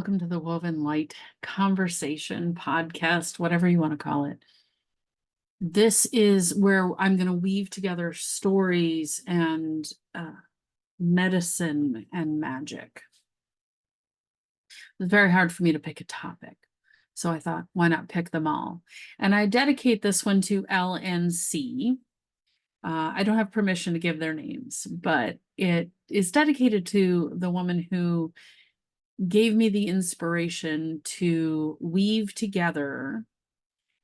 welcome to the Woven Light Conversation podcast, whatever you want to call it. This is where I'm going to weave together stories and medicine and magic. It's very hard for me to pick a topic. So I thought, why not pick them all? And I dedicate this one to L and C. I don't have permission to give their names, but it is dedicated to the woman who gave me the inspiration to weave together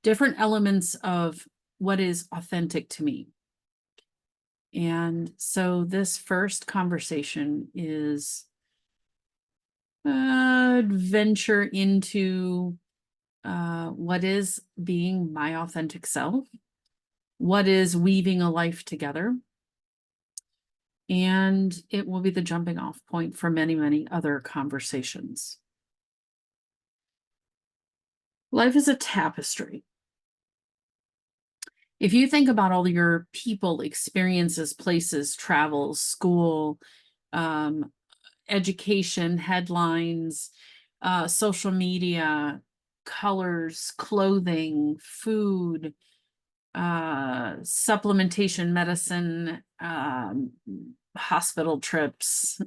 different elements of what is authentic to me. And so this first conversation is adventure into what is being my authentic self, what is weaving a life together, and it will be the jumping off point for many, many other conversations. Life is a tapestry. If you think about all your people, experiences, places, travels, school, education, headlines, social media, colors, clothing, food, supplementation, medicine, hospital trips,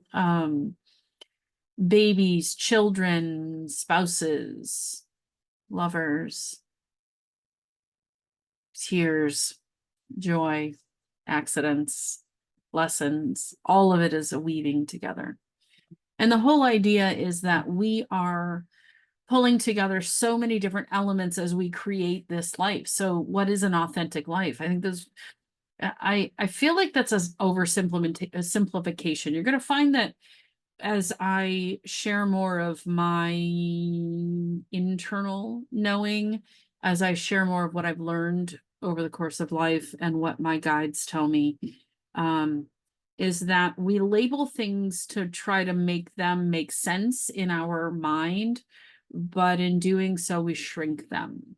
babies, children, spouses, lovers, tears, joy, accidents, lessons, all of it is a weaving together. And the whole idea is that we are pulling together so many different elements as we create this life. So what is an authentic life? I think there's I feel like that's a simplification. You're going to find that as I share more of my internal knowing, as I share more of what I've learned over the course of life and what my guides tell me, is that we label things to try to make them make sense in our mind, but in doing so, we shrink them.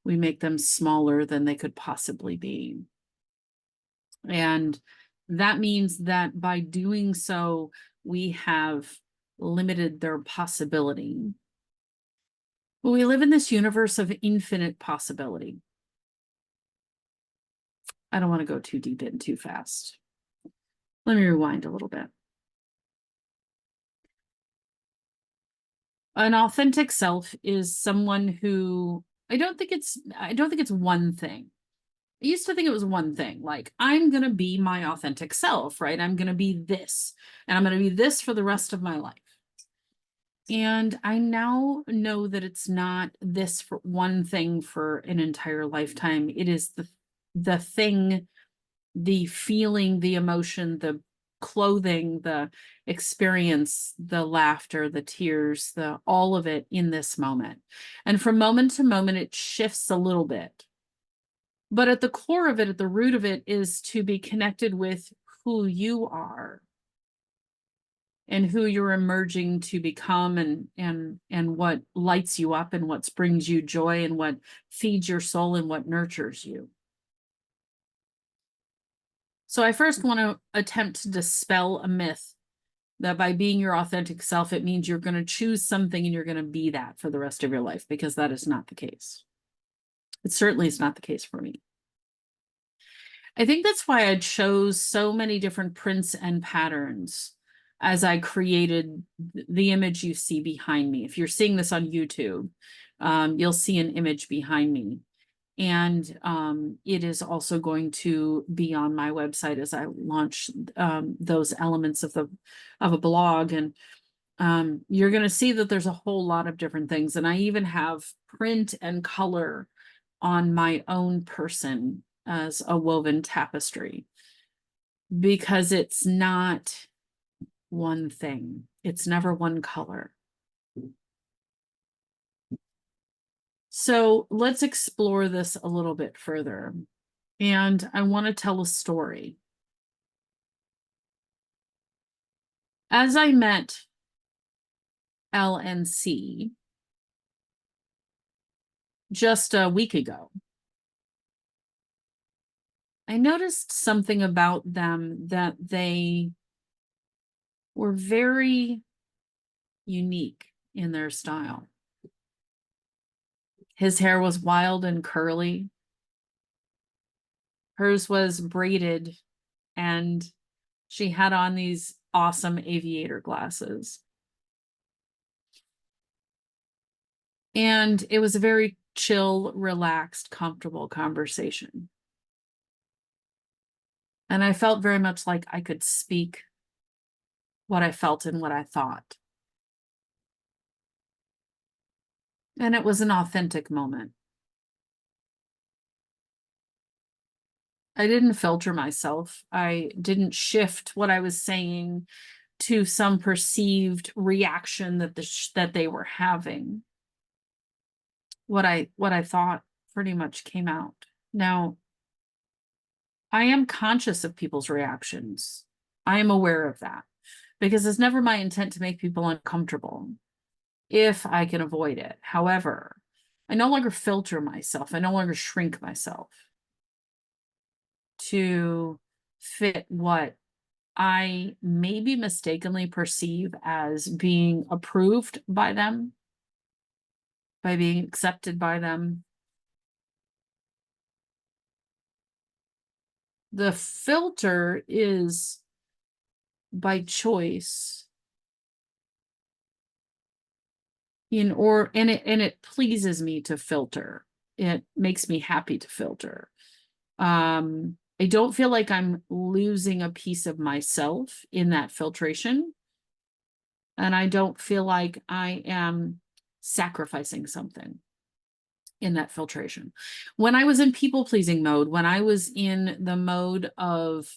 We make them smaller than they could possibly be. And that means that by doing so, we have limited their possibility. But we live in this universe of infinite possibility. I don't want to go too deep in too fast. Let me rewind a little bit. An authentic self is someone who I don't think it's one thing. I used to think it was one thing, like I'm going to be my authentic self, right? I'm going to be this, and I'm going to be this for the rest of my life. And I now know that it's not this for one thing for an entire lifetime. It is the thing, the feeling, the emotion, the clothing, the experience, the laughter, the tears, all of it in this moment. And from moment to moment, it shifts a little bit. But at the core of it, at the root of it, is to be connected with who you are and who you're emerging to become, and what lights you up and what brings you joy and what feeds your soul and what nurtures you. So I first want to attempt to dispel a myth that by being your authentic self, it means you're going to choose something and you're going to be that for the rest of your life, because that is not the case. It certainly is not the case for me. I think that's why I chose so many different prints and patterns as I created the image you see behind me. If you're seeing this on YouTube, you'll see an image behind me. And it is also going to be on my website as I launch those elements of a blog. And you're going to see that there's a whole lot of different things. And I even have print and color on my own person as a woven tapestry, because it's not one thing. It's never one color. So let's explore this a little bit further. And I want to tell a story. As I met L and C just a week ago, I noticed something about them, that they were very unique in their style. His hair was wild and curly. Hers was braided, and she had on these awesome aviator glasses. And it was a very chill, relaxed, comfortable conversation. And I felt very much like I could speak what I felt and what I thought. And it was an authentic moment. I didn't filter myself. I didn't shift what I was saying to some perceived reaction that that they were having. What I thought pretty much came out. Now, I am conscious of people's reactions. I am aware of that because it's never my intent to make people uncomfortable if I can avoid it. However, I no longer filter myself. I no longer shrink myself to fit what I maybe mistakenly perceive as being approved by them, by being accepted by them. The filter is by choice and it pleases me to filter. It makes me happy to filter. I don't feel like I'm losing a piece of myself in that filtration. And I don't feel like I am sacrificing something in that filtration. When I was in people-pleasing mode, when I was in the mode of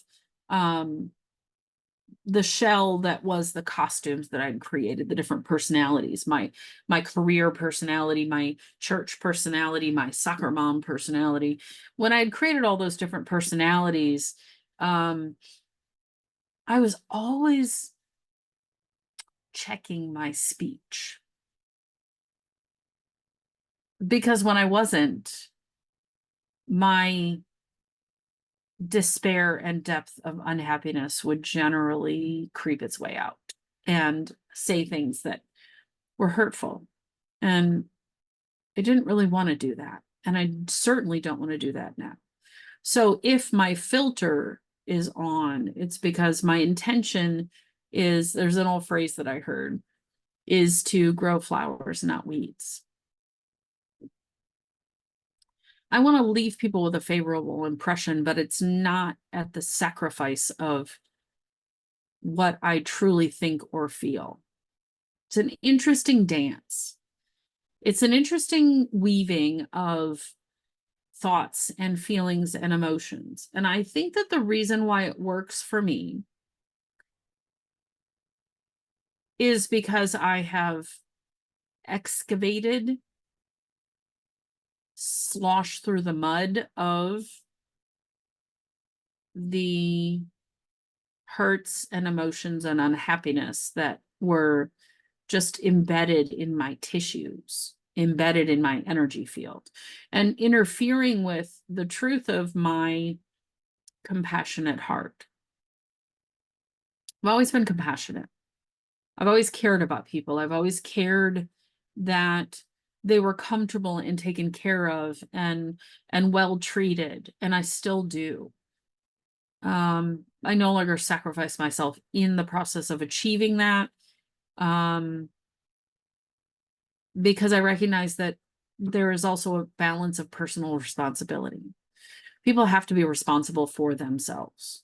the shell that was the costumes that I'd created, the different personalities, my career personality, my church personality, my soccer mom personality. When I had created all those different personalities, I was always checking my speech. Because when I wasn't, my despair and depth of unhappiness would generally creep its way out and say things that were hurtful. And I didn't really want to do that. And I certainly don't want to do that now. So if my filter is on, it's because my intention is, there's an old phrase that I heard, is to grow flowers, not weeds. I want to leave people with a favorable impression, but it's not at the sacrifice of what I truly think or feel. It's an interesting dance. It's an interesting weaving of thoughts and feelings and emotions. And I think that the reason why it works for me is because I have excavated, sloshed through the mud of the hurts and emotions and unhappiness that were just embedded in my tissues, embedded in my energy field, and interfering with the truth of my compassionate heart. I've always been compassionate. I've always cared about people. I've always cared that they were comfortable and taken care of and well treated, and I still do. I no longer sacrifice myself in the process of achieving that, because I recognize that there is also a balance of personal responsibility. People have to be responsible for themselves.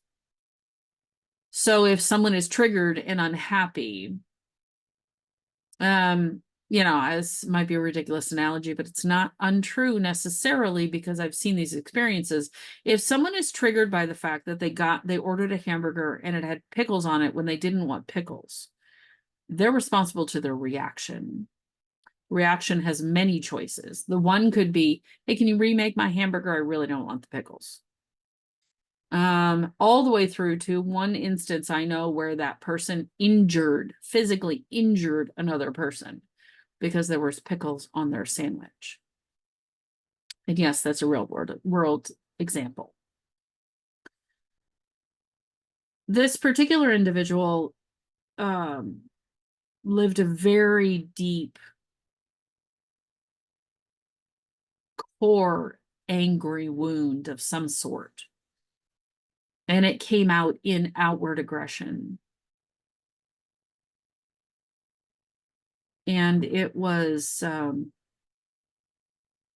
So if someone is triggered and unhappy, this might be a ridiculous analogy, but it's not untrue necessarily because I've seen these experiences. If someone is triggered by the fact that they ordered a hamburger and it had pickles on it when they didn't want pickles, they're responsible to their reaction. Reaction has many choices. The one could be, hey, can you remake my hamburger? I really don't want the pickles. All the way through to one instance I know where that person physically injured another person because there was pickles on their sandwich. And yes, that's a real world example. This particular individual lived a very deep, core, angry wound of some sort. And it came out in outward aggression. And it's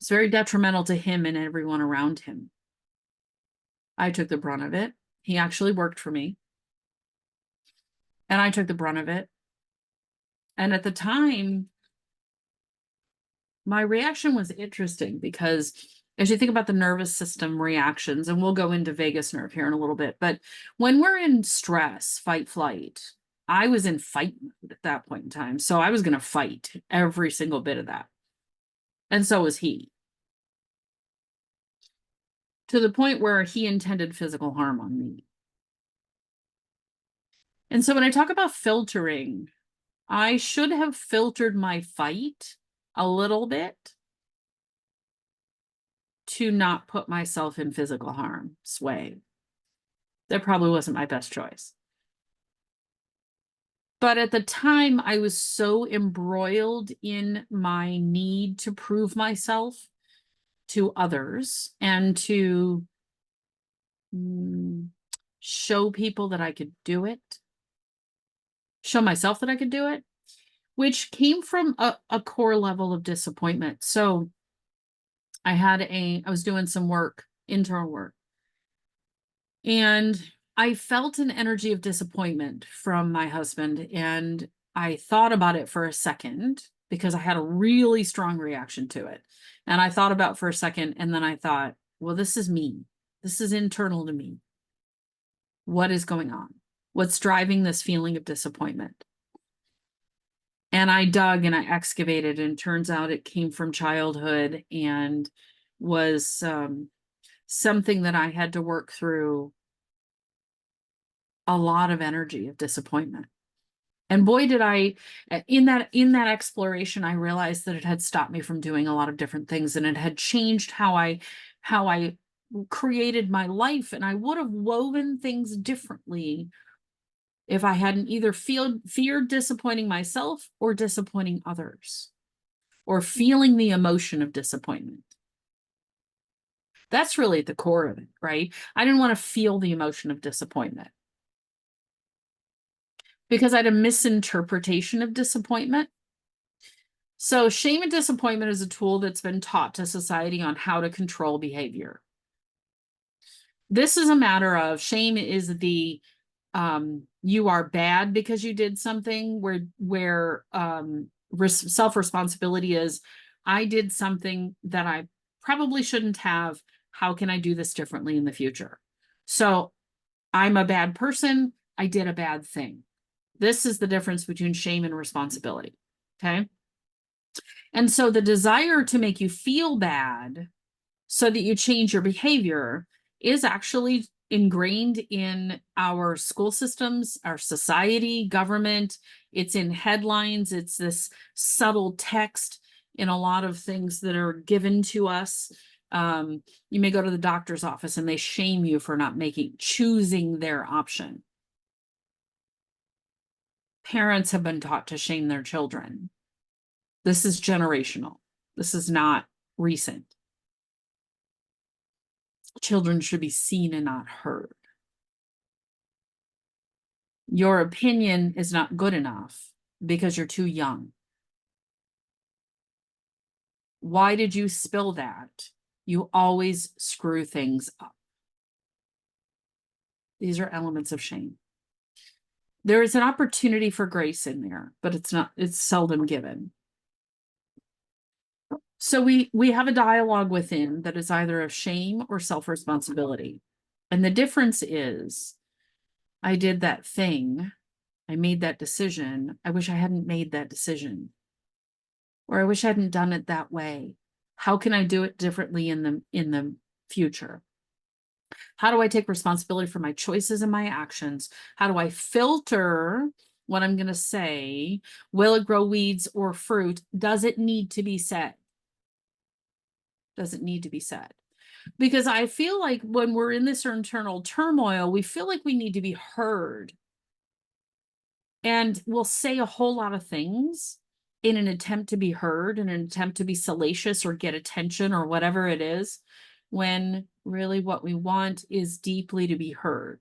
very detrimental to him and everyone around him. I took the brunt of it. He actually worked for me. And I took the brunt of it. And at the time, my reaction was interesting because as you think about the nervous system reactions, and we'll go into vagus nerve here in a little bit, but when we're in stress, fight, flight, I was in fight mode at that point in time. So I was going to fight every single bit of that. And so was he. To the point where he intended physical harm on me. And so when I talk about filtering, I should have filtered my fight a little bit to not put myself in physical harm's way. That probably wasn't my best choice. But at the time, I was so embroiled in my need to prove myself to others and to show people that I could do it, show myself that I could do it, which came from a core level of disappointment. So I was doing some work, internal work, and I felt an energy of disappointment from my husband. And I thought about it for a second because I had a really strong reaction to it. And I thought about it for a second, and then I thought, well, this is me. This is internal to me. What is going on? What's driving this feeling of disappointment? And I dug and I excavated, and turns out it came from childhood and was something that I had to work through a lot of energy of disappointment. And boy, did I, in that exploration, I realized that it had stopped me from doing a lot of different things, and it had changed how I created my life. And I would have woven things differently if I hadn't either feared disappointing myself or disappointing others, or feeling the emotion of disappointment. That's really at the core of it, right? I didn't want to feel the emotion of disappointment because I had a misinterpretation of disappointment. So shame and disappointment is a tool that's been taught to society on how to control behavior. This is a matter of shame is the you are bad because you did something, where self-responsibility is, I did something that I probably shouldn't have. How can I do this differently in the future? So I'm a bad person. I did a bad thing. This is the difference between shame and responsibility. Okay. And so the desire to make you feel bad so that you change your behavior is actually ingrained in our school systems, our society, government. It's in headlines. It's this subtle text in a lot of things that are given to us. You may go to the doctor's office and they shame you for not choosing their option. Parents have been taught to shame their children. This is generational. This is not recent. Children should be seen and not heard. Your opinion is not good enough because you're too young. Why did you spill that? You always screw things up. These are elements of shame. There is an opportunity for grace in there, but it's seldom given. So we have a dialogue within that is either of shame or self-responsibility. And the difference is, I did that thing. I made that decision. I wish I hadn't made that decision. Or I wish I hadn't done it that way. How can I do it differently in the future? How do I take responsibility for my choices and my actions? How do I filter what I'm going to say? Will it grow weeds or fruit? Does it need to be said? Does it need to be said? Because I feel like when we're in this internal turmoil, we feel like we need to be heard. and will say a whole lot of things in an attempt to be heard, in an attempt to be salacious or get attention or whatever it is, when really what we want is deeply to be heard.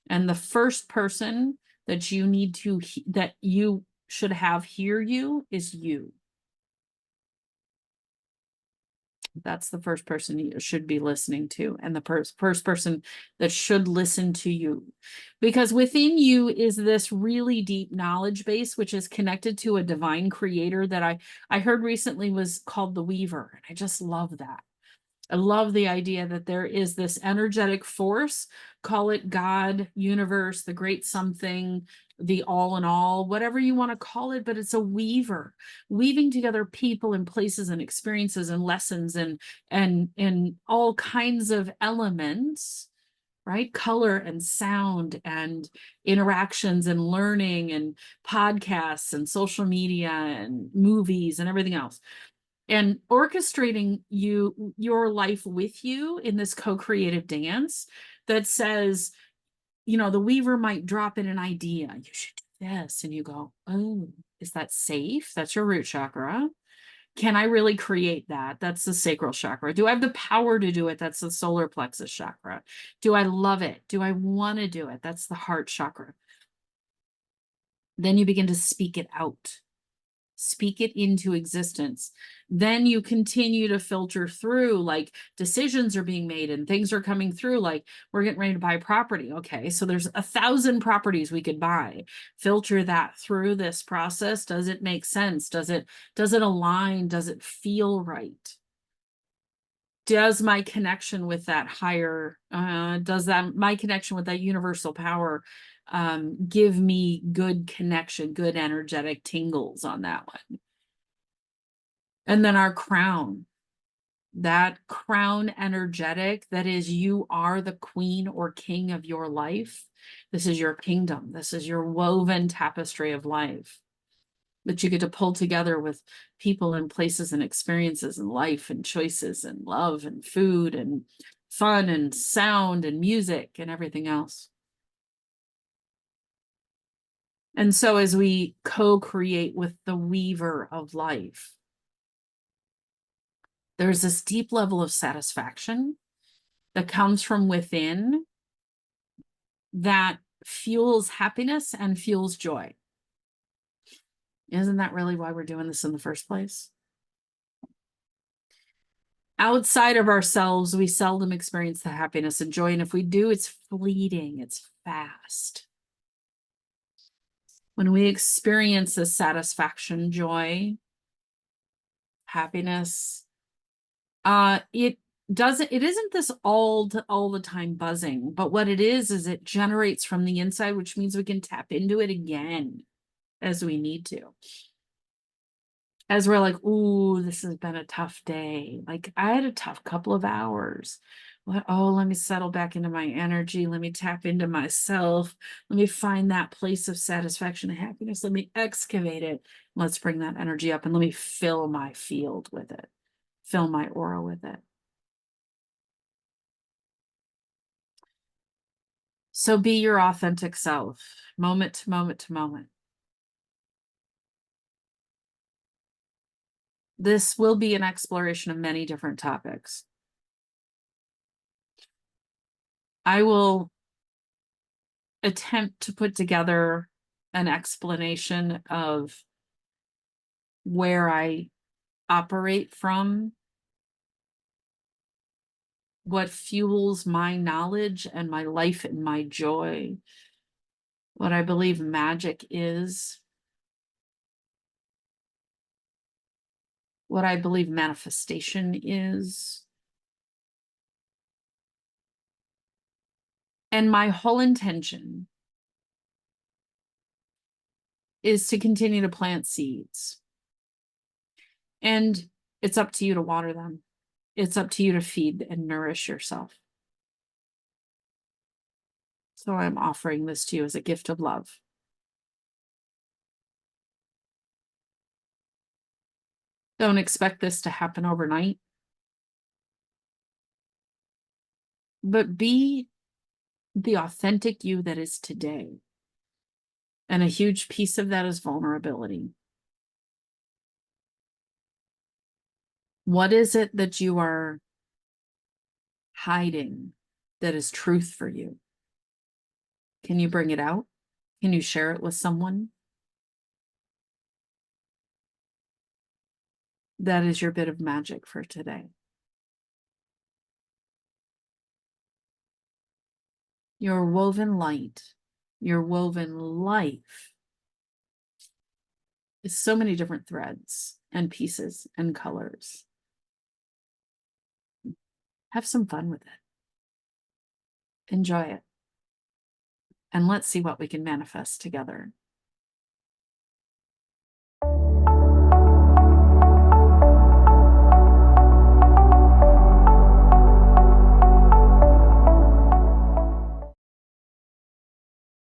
And the first person that you need to, that you should have hear you is you. That's the first person you should be listening to, and the first person that should listen to you. Because within you is this really deep knowledge base, which is connected to a divine creator that I heard recently was called the Weaver. And I just love that. I love the idea that there is this energetic force, call it God, universe, the great something, the all in all, whatever you want to call it, but it's a weaver, weaving together people and places and experiences and lessons and all kinds of elements, right? Color and sound and interactions and learning and podcasts and social media and movies and everything else, and orchestrating your life with you in this co-creative dance that says, the weaver might drop in an idea. You should do this. And you go, oh, is that safe? That's your root chakra. Can I really create that? That's the sacral chakra. Do I have the power to do it? That's the solar plexus chakra. Do I love it? Do I want to do it? That's the heart chakra. Then you begin to speak it out. Speak it into existence. Then you continue to filter through, like decisions are being made and things are coming through, like we're getting ready to buy property. Okay, so there's 1,000 properties we could buy. Filter that through this process. Does it make sense? Does it align? Does it feel right? Does my connection with that higher, my connection with that universal power give me good connection, good energetic tingles on that one? And then our crown, that crown energetic, that is, you are the queen or king of your life. This is your kingdom. This is your woven tapestry of life that you get to pull together with people and places and experiences and life and choices and love and food and fun and sound and music and everything else. And so as we co-create with the weaver of life, there's this deep level of satisfaction that comes from within that fuels happiness and fuels joy. Isn't that really why we're doing this in the first place? Outside of ourselves, we seldom experience the happiness and joy. And if we do, it's fleeting, it's fast. When we experience this satisfaction, joy, happiness, it isn't this all the time buzzing, but what it is it generates from the inside, which means we can tap into it again as we need to. As we're like, ooh, this has been a tough day. Like I had a tough couple of hours. Let me settle back into my energy. Let me tap into myself. Let me find that place of satisfaction and happiness. Let me excavate it. Let's bring that energy up and let me fill my field with it. Fill my aura with it. So be your authentic self, moment to moment to moment. This will be an exploration of many different topics. I will attempt to put together an explanation of where I operate from, what fuels my knowledge and my life and my joy, what I believe magic is, what I believe manifestation is. And my whole intention is to continue to plant seeds. And it's up to you to water them. It's up to you to feed and nourish yourself. So I'm offering this to you as a gift of love. Don't expect this to happen overnight. But be the authentic you that is today. And a huge piece of that is vulnerability. What is it that you are hiding that is truth for you? Can you bring it out? Can you share it with someone? That is your bit of magic for today. Your woven light, your woven life is so many different threads and pieces and colors. Have some fun with it. Enjoy it. And let's see what we can manifest together.